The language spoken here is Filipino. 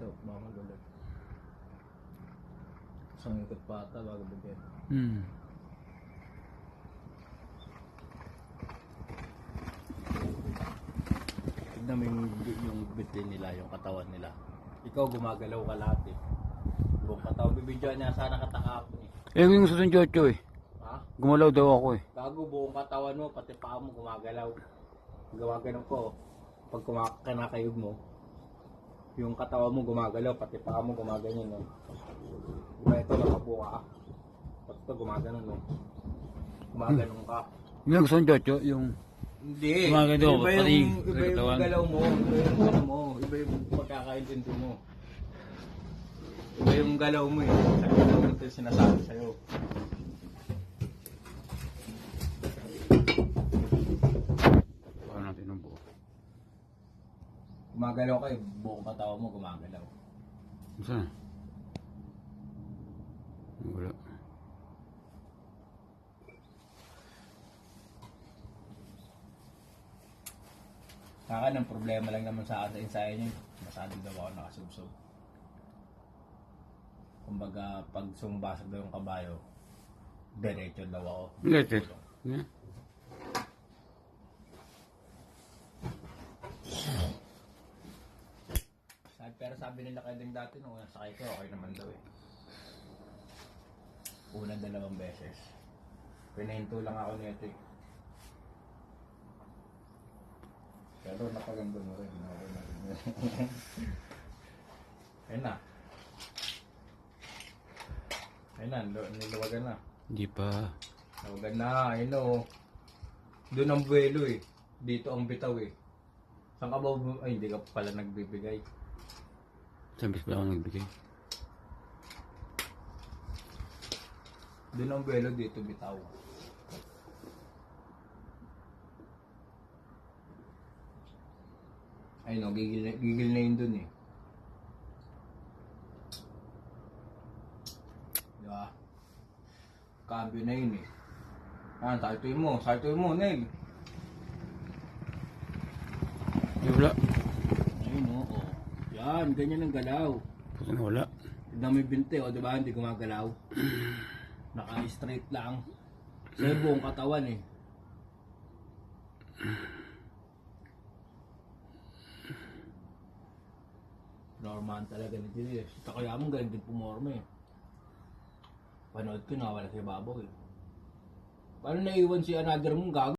ito, baka magulat. Isang ikot pa ata bago bigyan. Tignan mo yung bitin nila, yung katawan nila. Ikaw gumagalaw ka lahat eh. Buong katawan, bibidyoan niya sana katakapon eh. Yung susunod Jojo eh. Ha? Gumalaw daw ako eh. Bago buong katawan mo, pati paa mo gumagalaw. Gumagalaw ko. Pag kinakayog mo, yung katawan mo gumagalaw, pati paa mo gumaganyan. No? Diba ito, nakabuka ka. Pati ito gumaganon. No? Gumaganon ka. Yung susunod Jojo, yung... Hindi. Gumagalaw, Iba pati yung galaw mo. Iba yung ano mo. Iba yung pagkakaintindi mo. Iba yung galaw mo eh. Sa galaw mo ito yung sinasabi sa'yo. Paano natin ng buo? Gumagalaw ka eh. Buong katawan mo gumagalaw. Saan? Wala. Kaka ng problema lang naman sa akin sa ensayo niyo. Masyado daw ako nakasubsob. Kumbaga, pag sumabasag daw yung kabayo, diretso daw ako. Letter. Yeah. Pero sabi nila kayo din dati nung sakay ko, okay naman daw eh. Una 2 beses. Pinahinto lang ako nito eh. Pero napaganda mo rin. Okay na rin. Ayun na. Ayun na, niluwagan na. Hindi pa. Niluwagan na, ayun o. Doon ang buwelo eh. Dito ang bitaw eh. Saan ka ba? Ay, hindi ka pala nagbibigay. Sabi pala ako nagbigay. Doon ang buwelo, dito bitaw. Ayun o, gigil na yun dun eh. Diba? Cambio na yun eh. Yan, sakituin mo, Nel. Wala. Ayun o, oh. Yan, ganyan ang galaw. Puto na wala. Tignan mo yung binte, o diba, hindi gumagalaw. Naka-straight lang. Sa buong katawan eh. Normal talaga ni Dili eh. Sa kaya mong galing din pumorma eh. Panood ko, nawala sa ibabaw eh. Paano naiwan si another mong gago?